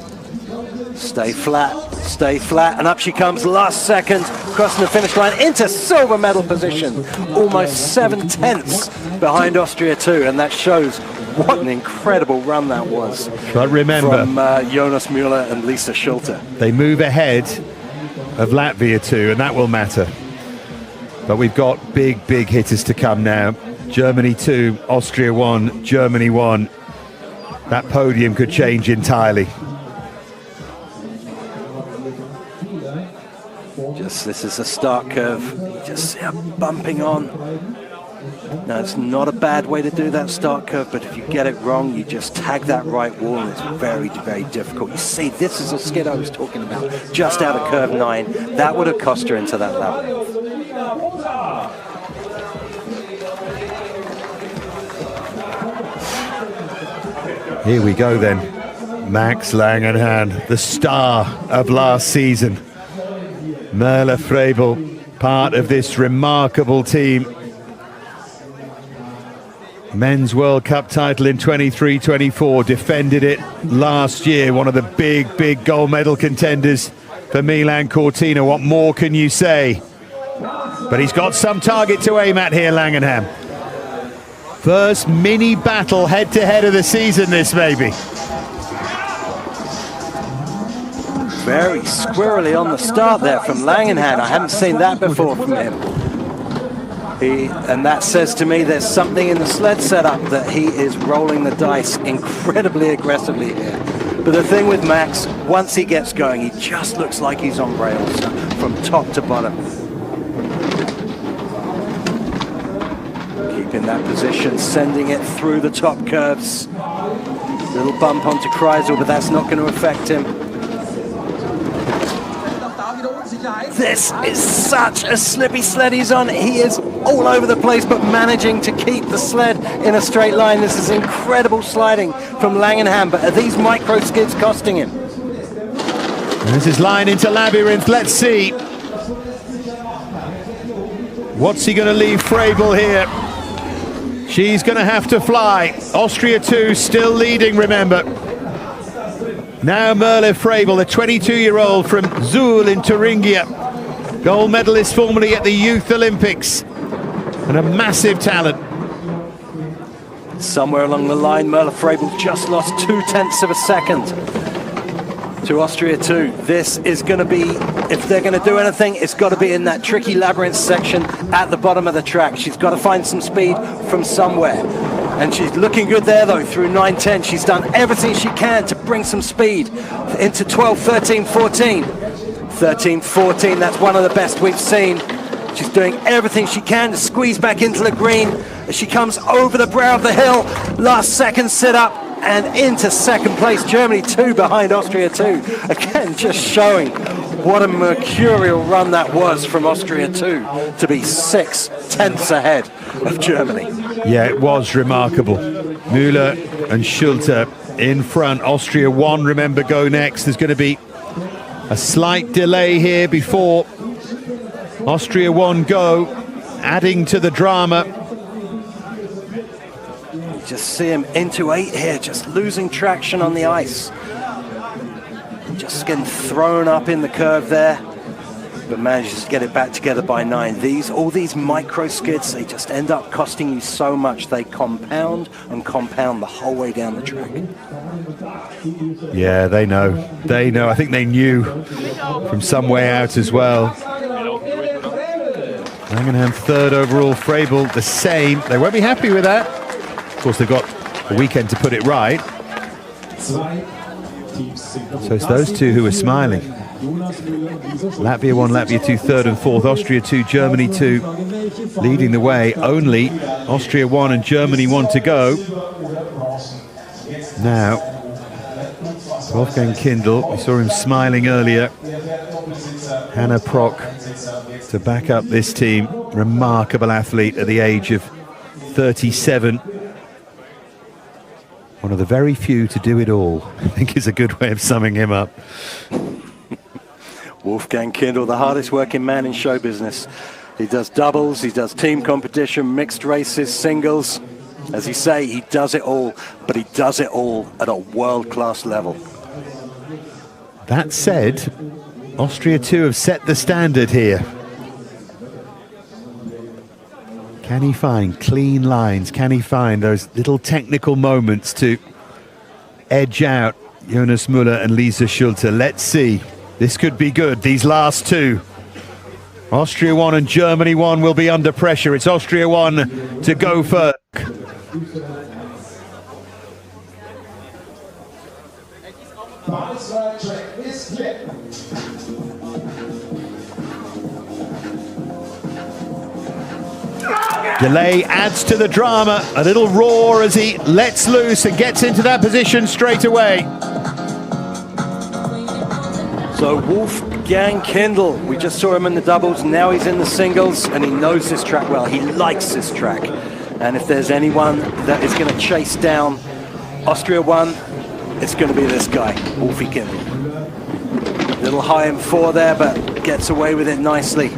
Stay flat, and up she comes last second, crossing the finish line into silver medal position. Almost 7/10 behind Austria 2, and that shows what an incredible run that was. But remember, from Jonas Müller and Lisa Schulte. They move ahead of Latvia too, and that will matter. But we've got big hitters to come now. Germany 2, Austria 1, Germany 1. That podium could change entirely. This is a start curve. You just see her bumping on. Now, it's not a bad way to do that start curve, but if you get it wrong, you just tag that right wall, and it's very difficult. You see, this is a skid I was talking about, just out of curve 9. That would have cost her into that labyrinth. Here we go then. Max Langenhahn, the star of last season. Merle Frebel, part of this remarkable team. Men's World Cup title in 23-24, defended it last year. One of the big gold medal contenders for Milan Cortina. What more can you say? But he's got some target to aim at here, Langenhahn. First mini battle head-to-head of the season, this maybe. Very squirrely on the start there from Langenhahn. I haven't seen that before from him. And that says to me there's something in the sled setup, that he is rolling the dice incredibly aggressively here. But the thing with Max, once he gets going, he just looks like he's on rails from top to bottom. Keeping that position, sending it through the top curves. Little bump onto Kreisel, but that's not going to affect him. This is such a slippy sled he's on. He is all over the place, but managing to keep the sled in a straight line. This is incredible sliding from Langenhahn, but are these micro skids costing him? This is line into labyrinth. Let's see. What's he going to leave Frebel here? She's going to have to fly. Austria 2 still leading, remember. Now Merle Frebel, the 22-year-old from Zuul in Thuringia. Gold medalist formerly at the Youth Olympics. And a massive talent. Somewhere along the line, Merle Frebel just lost 0.2 of a second to Austria 2. This is going to be, if they're going to do anything, it's got to be in that tricky labyrinth section at the bottom of the track. She's got to find some speed from somewhere. And she's looking good there, though, through 9-10. She's done everything she can to bring some speed into 12, 13, 14. 13, 14, that's one of the best we've seen. She's doing everything she can to squeeze back into the green as she comes over the brow of the hill. Last second sit up and into second place. Germany 2 behind Austria 2. Again, just showing what a mercurial run that was from Austria 2 to be 6/10 ahead of Germany. Yeah, it was remarkable. Müller and Schulte in front. Austria 1, remember, go next. There's going to be a slight delay here before Austria 1 go, adding to the drama. You just see him into 8 here, just losing traction on the ice. Just getting thrown up in the curve there, but manages to get it back together by 9. All these micro skids, they just end up costing you so much. They compound and compound the whole way down the track. Yeah, they know. They know. I think they knew from some way out as well. Langenhahn third overall, Frebel the same. They won't be happy with that. Of course, they've got a weekend to put it right. So it's those two who are smiling. Latvia 1, Latvia 2, third and fourth. Austria 2, Germany 2 leading the way. Only Austria 1 and Germany 1 to go. Now, Wolfgang Kindl, we saw him smiling earlier. Hannah Prock to back up this team. Remarkable athlete at the age of 37. One of the very few to do it all, I think, is a good way of summing him up. Wolfgang Kindl, the hardest working man in show business. He does doubles, he does team competition, mixed races, singles. As you say, he does it all, but he does it all at a world-class level. That said, Austria 2 have set the standard here. Can he find clean lines? Can he find those little technical moments to edge out Jonas Müller and Lisa Schulte? Let's see. This could be good, these last two. Austria 1 and Germany 1 will be under pressure. It's Austria 1 to go first. Delay adds to the drama. A little roar as he lets loose and gets into that position straight away. So Wolfgang Kindl, we just saw him in the doubles, now he's in the singles, and he knows this track well. He likes this track. And if there's anyone that is going to chase down Austria 1, it's going to be this guy, Wolfie Kindl. Little high in 4 there, but gets away with it nicely.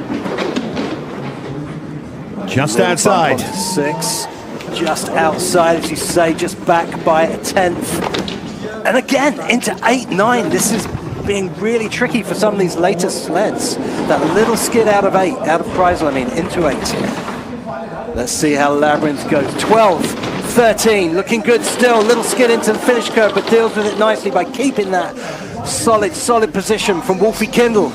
Just outside. 6, just outside, as you say, just back by a 10th. And again, into 8, 9. This is being really tricky for some of these later sleds. That little skid out of 8, out of Kreisel, into 8. Let's see how Labyrinth goes. 12, 13, looking good still. Little skid into the finish curve, but deals with it nicely by keeping that solid position from Wolfie Kindl.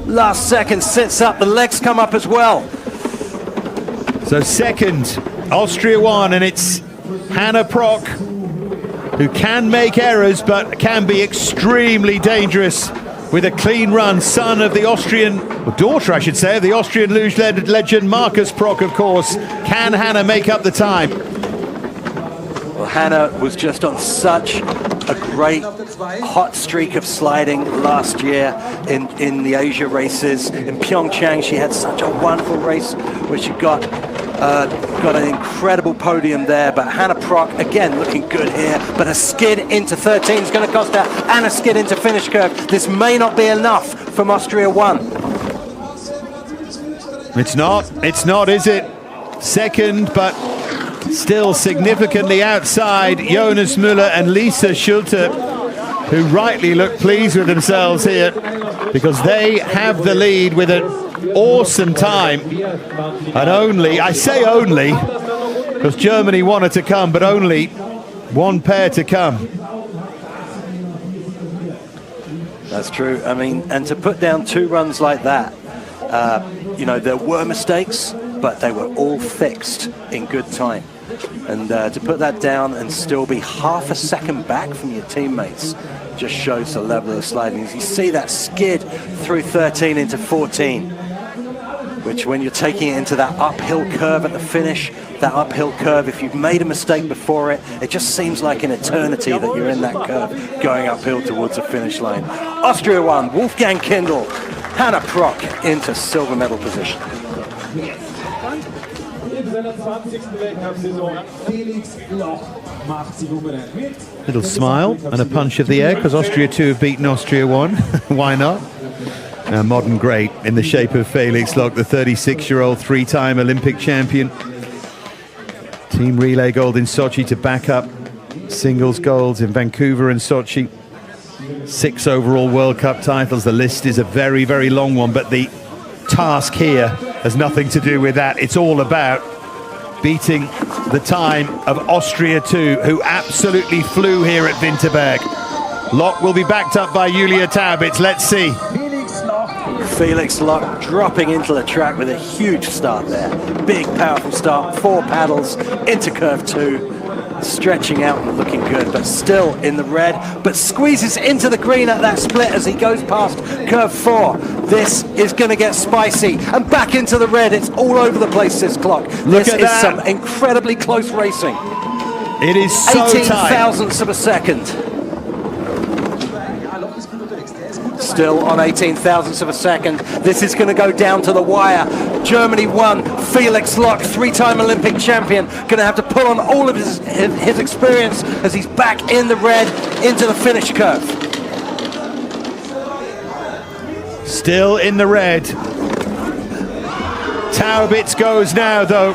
Last second, sits up, the legs come up as well. So second, Austria 1, and it's Hannah Prock, who can make errors but can be extremely dangerous with a clean run. Son of the Austrian, or daughter I should say, of the Austrian luge legend Markus Prock, of course. Can Hannah make up the time? Well, Hannah was just on such a great hot streak of sliding last year in the Asia races. In Pyeongchang, she had such a wonderful race where she got an incredible podium there. But Hannah Prock, again, looking good here. But a skid into 13 is going to cost her, and a skid into finish curve. This may not be enough from Austria 1. It's not, is it? Second, but still significantly outside Jonas Müller and Lisa Schulte, who rightly look pleased with themselves here because they have the lead with an awesome time. And only, I say only, because Germany wanted to come, but only one pair to come. That's true. And to put down 2 runs like that, there were mistakes, but they were all fixed in good time. And to put that down and still be half a second back from your teammates just shows the level of sliding. As you see that skid through 13 into 14, which when you're taking it into that uphill curve at the finish, that uphill curve, if you've made a mistake before it, it just seems like an eternity that you're in that curve going uphill towards the finish line. Austria 1, Wolfgang Kindl, Hannah Prock into silver medal position. Little smile and a punch of the air because Austria 2 have beaten Austria 1. Why not? A modern great in the shape of Felix Loch, the 36-year-old 3-time Olympic champion. Team relay gold in Sochi to back up singles golds in Vancouver and Sochi. 6 overall World Cup titles. The list is a very, very long one, but the task here has nothing to do with that. It's all about beating the time of Austria 2, who absolutely flew here at Wintenberg. Loch will be backed up by Julia Taubitz. Let's see. Felix Loch dropping into the track with a huge start there. Big, powerful start, 4 paddles into curve 2. Stretching out and looking good, but still in the red, but squeezes into the green at that split as he goes past curve 4. This is going to get spicy, and back into the red. It's all over the place, this clock. Look this at is that. Some incredibly close racing. It is so 18 tight. thousandths of a second. Still on 18 thousandths of a second. This is going to go down to the wire. Germany 1, Felix Loch, 3-time Olympic champion, going to have to pull on all of his experience as he's back in the red into the finish curve. Still in the red. Taubitz goes now, though.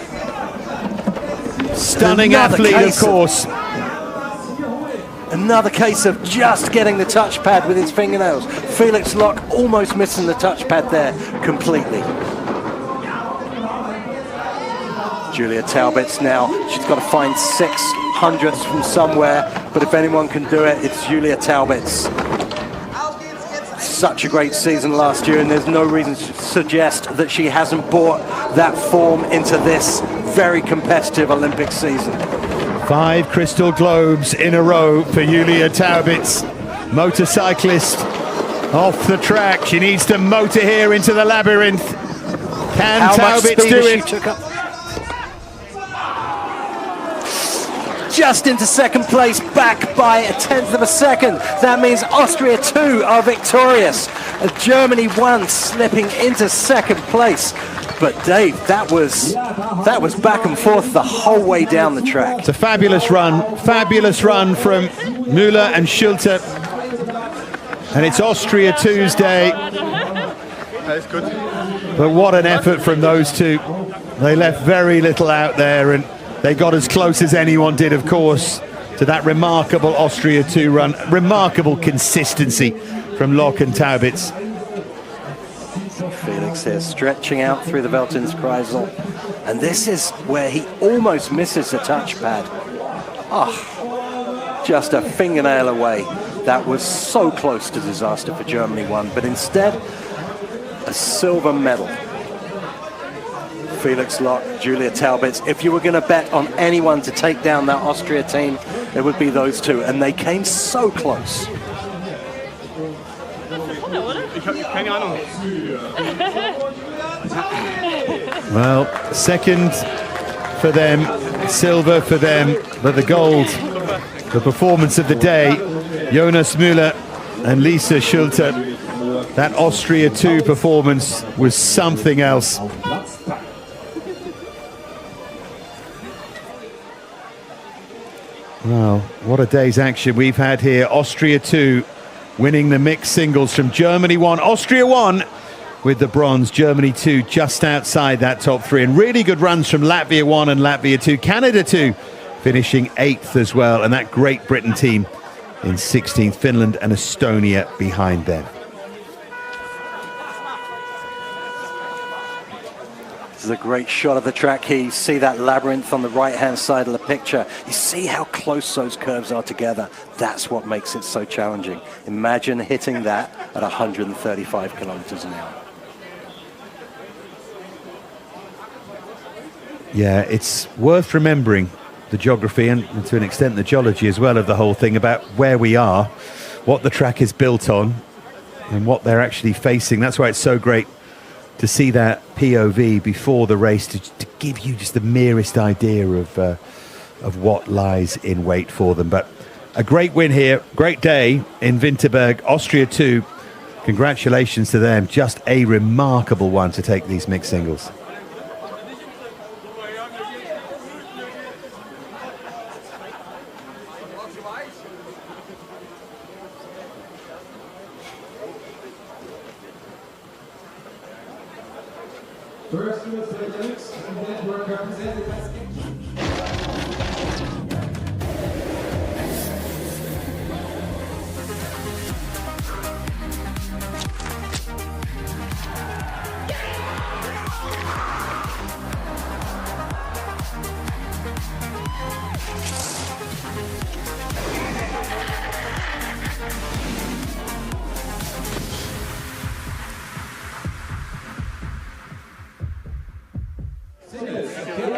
Stunning athlete, of course. Another case of just getting the touchpad with his fingernails. Felix Locke almost missing the touchpad there completely. Julia Taubitz now, she's got to find 600ths from somewhere, but if anyone can do it, it's Julia Taubitz. Such a great season last year, and there's no reason to suggest that she hasn't brought that form into this very competitive Olympic season. 5 crystal globes in a row for Julia Taubitz. Motorcyclist off the track. She needs to motor here into the labyrinth. Can Taubitz do it? Just into second place, back by a 10th of a second. That means Austria 2 are victorious. Germany 1 slipping into second place. But Dave, that was back and forth the whole way down the track. It's a fabulous run from Müller and Schulte. And it's Austria Tuesday. But what an effort from those two. They left very little out there, and they got as close as anyone did, of course, to that remarkable Austria 2 run. Remarkable consistency from Locke and Taubitz. Felix here stretching out through the Weltenskreisel. And this is where he almost misses the touchpad. Oh, just a fingernail away. That was so close to disaster for Germany 1, but instead, a silver medal. Felix Locke, Julia Taubitz. If you were going to bet on anyone to take down that Austria team, it would be those two, and they came so close. Well, second for them, silver for them, but the gold, the performance of the day, Jonas Müller and Lisa Schulte. That Austria 2 performance was something else. Wow, what a day's action we've had here. Austria 2 winning the mixed singles from Germany 1. Austria 1 with the bronze, Germany 2 just outside that top 3. And really good runs from Latvia 1 and Latvia 2. Canada 2 finishing 8th as well. And that Great Britain team in 16th. Finland and Estonia behind them. This is a great shot of the track here. You see that labyrinth on the right-hand side of the picture. You see how close those curves are together. That's what makes it so challenging. Imagine hitting that at 135 kilometers an hour. Yeah, it's worth remembering the geography and to an extent the geology as well of the whole thing, about where we are, what the track is built on, and what they're actually facing. That's why it's so great to see that POV before the race, to give you just the merest idea of what lies in wait for them. But a great win here, great day in Wintenberg, Austria 2. Congratulations to them. Just a remarkable one to take these mixed singles. First was the Olympics, and then were represented by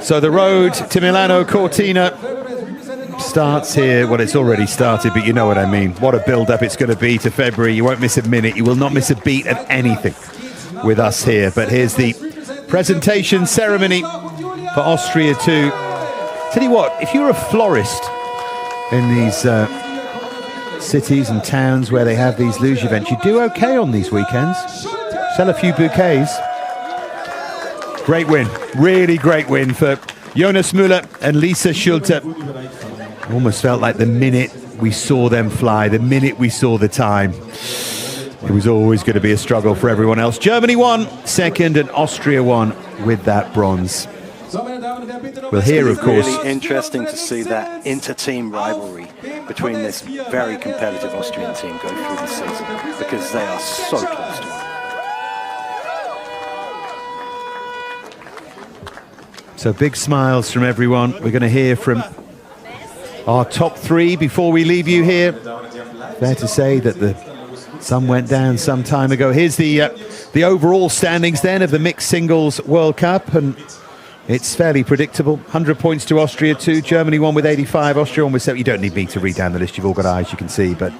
So the road to Milano Cortina starts here. Well, it's already started, but you know what I mean. What a build-up it's going to be to February. You won't miss a minute. You will not miss a beat of anything with us here. But here's the presentation ceremony for Austria 2. Tell you what, if you're a florist in these cities and towns where they have these luge events, you do okay on these weekends. Sell a few bouquets. Great win, really great win for Jonas Müller and Lisa Schulte. Almost felt like the minute we saw them fly, the minute we saw the time, It was always going to be a struggle for everyone else. Germany won second and Austria won with that bronze. We'll hear, of course. Really interesting to see that inter-team rivalry between this very competitive Austrian team go through the season, because they are so close to it. So big smiles from everyone. We're going to hear from our top three before we leave you here. Fair to say that the sun went down some time ago. Here's the overall standings then of the mixed singles World Cup, and it's fairly predictable. 100 points to Austria, 2. Germany won with 85. Austria won with 7. You don't need me to read down the list. You've all got eyes, you can see. But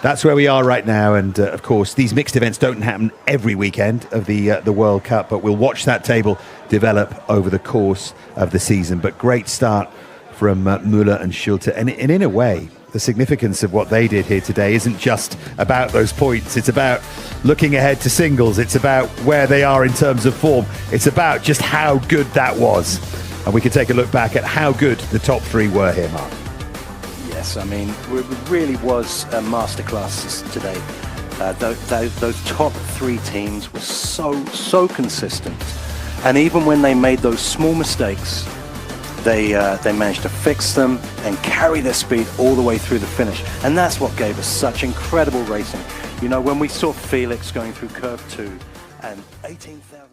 that's where we are right now. And, of course, these mixed events don't happen every weekend of the World Cup. But we'll watch that table develop over the course of the season. But great start from Müller and Schulte. And in a way, the significance of what they did here today isn't just about those points. It's about looking ahead to singles. It's about where they are in terms of form. It's about just how good that was. And we can take a look back at how good the top three were here, Mark. Yes, I mean, it really was a masterclass today. Those top three teams were so consistent. And even when they made those small mistakes, they managed to fix them and carry their speed all the way through the finish. And that's what gave us such incredible racing. You know, when we saw Felix going through curve 2 and 18,000...